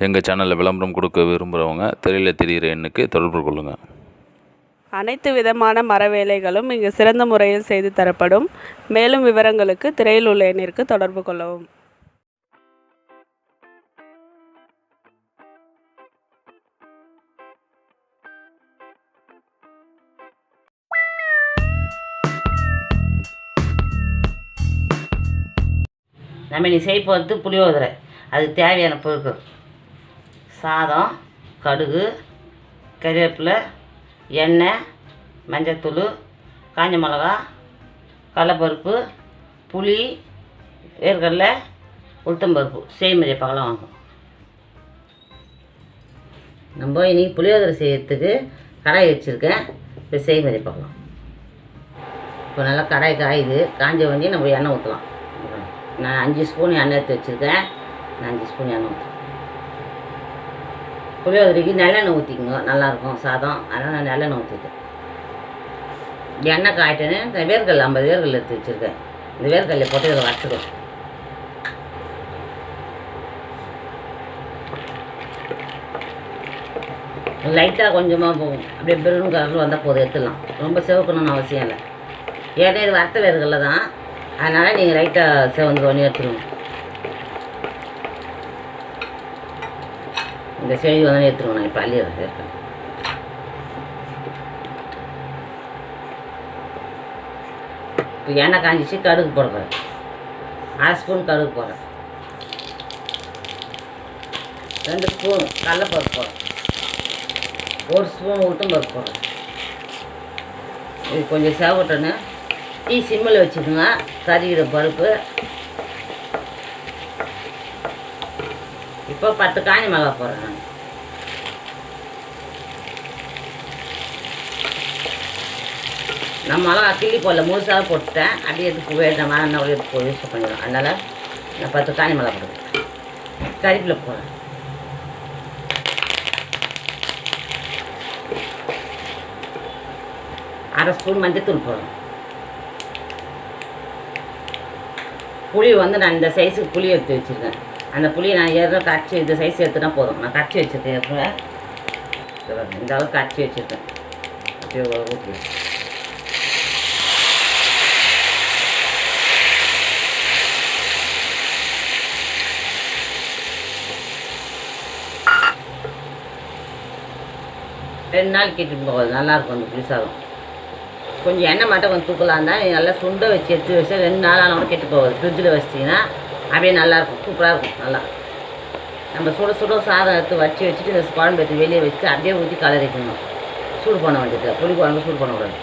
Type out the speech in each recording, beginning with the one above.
எங்கள் சேனலில் விளம்பரம் கொடுக்க விரும்புகிறவங்க திரையில் தெரிகிற எண்ணுக்கு தொடர்பு கொள்ளுங்கள். அனைத்து விதமான மர வேலைகளும் இங்கு சிறந்த முறையில் செய்து தரப்படும். மேலும் விவரங்களுக்கு திரையில் உள்ள எண்ணிற்கு தொடர்பு கொள்ளவும். நம்ம நீ செய்ய போகிறது புளியோதரை. அதுக்கு தேவையான பொருட்கள்: சாதம், கடுகு, கறிவேப்பிலை, எண்ணெய், மஞ்சத்தூள், காஞ்ச மிளகா, கடலைப்பருப்பு, புளி, வேர்க்கடலை, உளுத்தம்பருப்பு. செய்முறை பார்க்கலாம் வாங்க. நம்ம இன்றைக்கி புளியோதரை செய்யறதுக்கு கடாய் வச்சுருக்கேன். இப்போ செய்முறை பார்க்கலாம். இப்போ நல்லா கடாய் காயுது. காஞ்ச வண்டி நம்ம எண்ணெய் ஊற்றலாம். நான் 5 ஸ்பூன் எண்ணெய் எடுத்து வச்சுருக்கேன். நான் 5 ஸ்பூன் எண்ணெய் ஊற்றுறேன். புளியோதரைக்கு நல்லெண்ணெய் ஊற்றிக்கோங்க, நல்லாயிருக்கும் சாதம். அதனால் நான் நல்லெண்ணெய் ஊற்றிட்டேன். எண்ணெய் காய்ட்டேன்னு இந்த வேர்க்கடலை 50 வேர்க்கடலை எடுத்து வச்சுருக்கேன். இந்த வேர்க்கடலை போட்டு இதை வறுத்துடும். லைட்டாக கொஞ்சமாக போகும். அப்படியே பெரும் கலரில் வந்தால் போதும், எடுத்துடலாம். ரொம்ப சிவக்கணும்னு அவசியம் இல்லை. ஏன்னா இது வறுத்த வேர்க்கடலை தான், அதனால் நீங்கள் லைட்டாக சிவந்து பண்ணி எடுத்துருங்க. இந்த செடி வந்து எடுத்துருவோம். நான் இப்போ அள்ளிடுறேன். இருக்கேன் இப்போ எண்ணெய் காஞ்சிச்சு. கடுகு போட போகிறேன். 1/2 ஸ்பூன் கடுகு போடுறேன். 2 ஸ்பூன் கடலைப்பருப்பு போடுறேன். 1 ஸ்பூன் உளுத்தம்பருப்பு போடுறேன். இது கொஞ்சம் சேவட்டோன்னு டீ சிம்மில் வச்சுக்கோங்க. கறிக்கிற பருப்பு. இப்போ 10 காஞ்ச மிளகா போடுறேன். நான் நான் மிளகா கிள்ளி போடல, முழுசாக போட்டுட்டேன். அப்படியே எடுத்து வேண்டாம் வேணா கூட எடுத்து யூஸ் பண்ணிடுவேன். அதனால் நான் 10 காஞ்ச மிளகா போடுறேன். கறிப்பில் போடுறேன். அரை ஸ்பூன் மஞ்சத்தூள் போடுறேன். புளி வந்து நான் இந்த சைஸுக்கு புளி எடுத்து வச்சுருக்கேன். அந்த புளியை நான் ஏற்கனவே கரைச்சி இந்த சைஸ் எடுத்துனா போதும். நான் கரைச்சி வச்சுருக்கேன். ஏற்கனவே இந்த அளவுக்கு கரைச்சி வச்சுருக்கேன். அப்படியே ஊற்றி ரெண்டு நாள் கெட்டு போகுது. நல்லாயிருக்கும் அந்த புளி சாதம். கொஞ்சம் எண்ணெய் மட்டும் கொஞ்சம் தூக்கலாம் இருந்தால் நீங்கள் நல்லா சுண்டை வச்சு எடுத்து வச்சு 2 நாள் ஆனால் கெட்டு போகுது. ஃப்ரிட்ஜில் வச்சிட்டிங்கன்னா அப்படியே நல்லாயிருக்கும், சூப்பராக இருக்கும். நல்லா நம்ம சுட சுட சாதம் எடுத்து வச்சுட்டு இந்த குழம்பு எடுத்து வெளியே வச்சுட்டு அப்படியே ஊற்றி கலரிக்கணும். சூடு பண்ண வேண்டியது. புளி குழம்பு சூடு பண்ணக்கூடாது.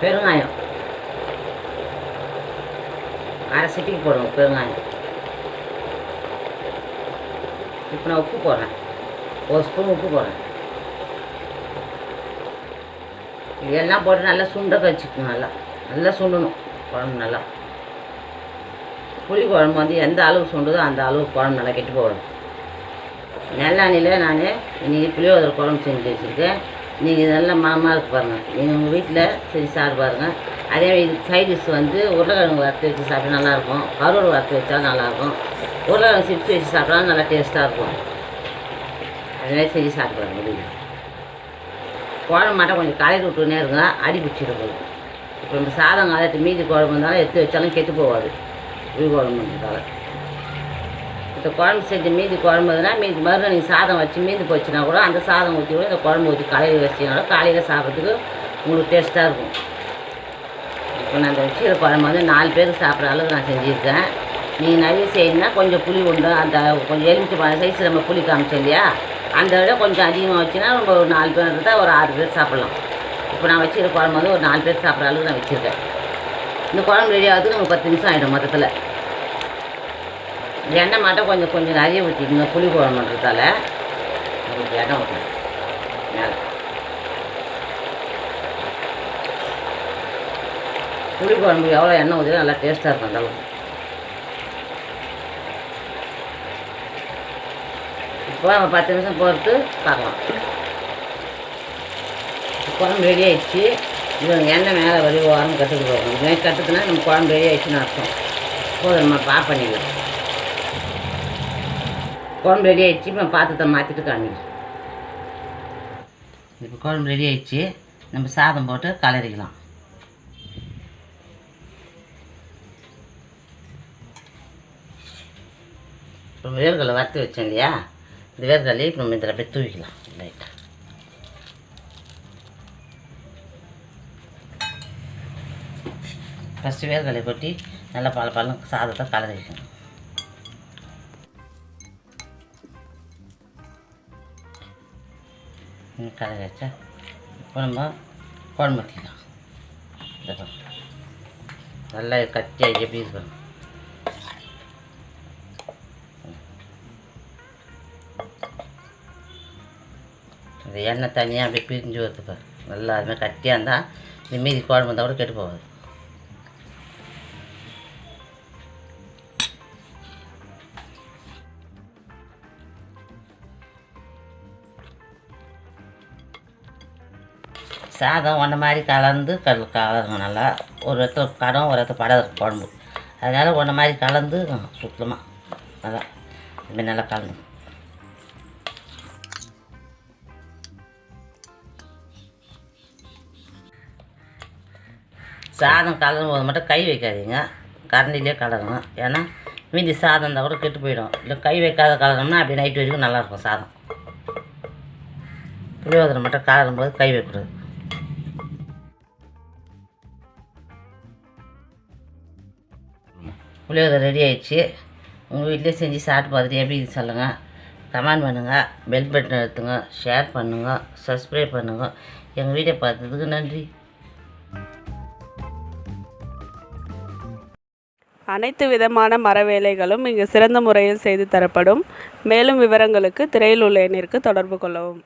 பெருங்காயம் 1/2 சிட்டிக்கு போடுவோம் பெருங்காயம். இப்போ நான் உப்பு போடுறேன். 1 ஸ்பூன் உப்பு போடுறேன். இதெல்லாம் போட்டு நல்லா சுண்டை வச்சுக்கணும். நல்லா சுண்டணும் குழம்பு. நல்லா புளி குழம்பு வந்து எந்த அளவு சுண்டுதோ அந்த அளவு குழம்பு நல்லா கெட்டு போகணும். நெல்லாணியில் நான் இன்றைக்கி புளியோதரை குழம்பு செஞ்சு வச்சுருக்கேன். நீங்கள் நல்லா மனமாக இருக்கு பாருங்கள். நீங்கள் உங்கள் வீட்டில் செஞ்சு சாப்பிட்டு பாருங்கள். அதேமாதிரி இது சைடிஷ் வந்து உருளைக்கிழங்கு வறுத்து வச்சு சாப்பிட்டா நல்லாயிருக்கும். கருவாடு வறுத்து வச்சாலும் நல்லாயிருக்கும். உருளைக்கிழங்கு சிரித்து வச்சு சாப்பிட்டாலும் நல்லா டேஸ்ட்டாக இருக்கும். அதேமாதிரி செஞ்சு சாப்பிட்டு பாருங்கள். வீட்டில் குழம்பு மட்டும் கொஞ்சம் கலரி விட்டுனே இருங்க, அடி பிடிச்சிட்டு போகும். இப்போ இந்த சாதம் கலட்டு மீதி குழம்பு இருந்தாலும் எடுத்து வச்சாலும் கெட்டு போகாது. புளி குழம்புன்றதால இந்த குழம்பு செஞ்சு மீதி குழம்புனா மீதி மறுநாள் நீங்கள் சாதம் வச்சு மீதி போச்சுன்னா கூட அந்த சாதம் ஊற்றி கூட இந்த குழம்பு ஊற்றி கலரி வச்சிங்கன்னா காலையில் சாப்பிட்றதுக்கு உங்களுக்கு டேஸ்ட்டாக இருக்கும். இப்போ நான் அந்த வச்சுக்கிற குழம்பு வந்து 4 பேருக்கு சாப்பிட்ற அளவுக்கு நான் செஞ்சுருக்கேன். நீங்கள் நிறைய செய்யணுன்னா கொஞ்சம் புளி உண்டு. அந்த கொஞ்சம் எலுமிச்சை சைஸ் நம்ம புளி காமிச்சோம் இல்லையா, அந்த விட கொஞ்சம் அதிகமாக வச்சுன்னா நம்ம ஒரு 4 பேர் இருந்தால் ஒரு 6 பேர் சாப்பிட்லாம். இப்போ நான் வச்சுக்கிற குழம்பு வந்து ஒரு 4 பேர் சாப்பிட்ற அளவுக்கு நான் வச்சுருக்கேன். இந்த குழம்பு ரெடி ஆகுதுக்கு நமக்கு 10 நிமிஷம் ஆகிடும் மொத்தத்தில். எண்ணெய் மட்டும் கொஞ்சம் நிறைய ஊற்றிக்கோங்க. புளி குழம்புன்றதால உங்களுக்கு எண்ணெய் ஊற்றணும். மேலே புளி குழம்பு எவ்வளோ எண்ணெய் ஊற்றி நல்லா டேஸ்ட்டாக இருக்கும். அந்த அளவுக்கு இப்போ நம்ம 10 நிமிஷம் பொறுத்து பார்க்கலாம். குழம்பு ரெடி ஆகிடுச்சு. இது எண்ணெய் மேலே வரி ஓரம் கற்றுக்கு போகணும். இதுமாதிரி கற்றுக்குனா நம்ம குழம்பு ரெடி ஆகிடுச்சுன்னு அர்த்தம். போதும், நம்ம ஆஃப் பண்ணிக்கலாம். குழம்பு ரெடி ஆகிடுச்சு. இப்போ பாத்திரத்தை மாற்றிட்டு காமிக்கிறேன். இப்போ குழம்பு ரெடி ஆகிடுச்சு. நம்ம சாதம் போட்டு கலரிக்கலாம். இப்போ வேர்க்கடலை வறுத்து வச்சேன் இல்லையா, இந்த வேர்க்கடலையை இப்போ நம்ம இதில் போய் தூவிக்கலாம் லைட்டாக. ஃபஸ்ட்டு வேர்க்கடலை கொட்டி நல்லா பல சாதத்தை கலரி வைக்கணும். கலரி வச்சா இப்போ நம்ம குழம்பு வைக்கலாம். நல்லா கட்டியாக எப்படி இருக்கணும். இந்த எண்ணெய் தனியாக அப்படியே பிரிஞ்சு வருதுப்பா. நல்லா அதுமாதிரி கட்டியாக இருந்தால் இந்த மீதி குழம்பு இருந்தால் கூட கெட்டு போகாது. சாதம் ஒன்றை மாதிரி கலந்து கலருங்க. நல்லா ஒரு இடத்துல கடம் ஒரு இடத்துல படம் இருக்கும் குழம்பு. அதனால் ஒன்றை மாதிரி கலந்து சுத்தமாக அதான் இப்படி நல்லா கலந்து. சாதம் கலரும் போது மட்டும் கை வைக்காதீங்க, கரண்டிலே கலருங்க. ஏன்னா மீதி சாதம் இருந்தால் கூட கெட்டு போயிடும். இல்லை கை வைக்காத கலரம்னா அப்படி நைட்டு வரைக்கும் நல்லாயிருக்கும் சாதம். புளியோதரை மட்டும் கலரும்போது கை வைக்கூடாது. புளியோதரை ரெடி ஆகிடுச்சு. உங்கள் வீட்டிலே செஞ்சு சாப்பிட்டு பார்த்துட்டு எப்படி சொல்லுங்கள், கமெண்ட் பண்ணுங்கள், பெல் பட்டன் எடுத்துங்க, ஷேர் பண்ணுங்கள், சப்ஸ்கிரைப் பண்ணுங்கள். எங்கள் வீடியோ பார்த்ததுக்கு நன்றி. அனைத்து விதமான மர வேலைகளும் இங்கு சிறந்த முறையில் செய்து தரப்படும். மேலும் விவரங்களுக்கு திரையில் உள்ள எண்ணிற்கு தொடர்பு கொள்ளவும்.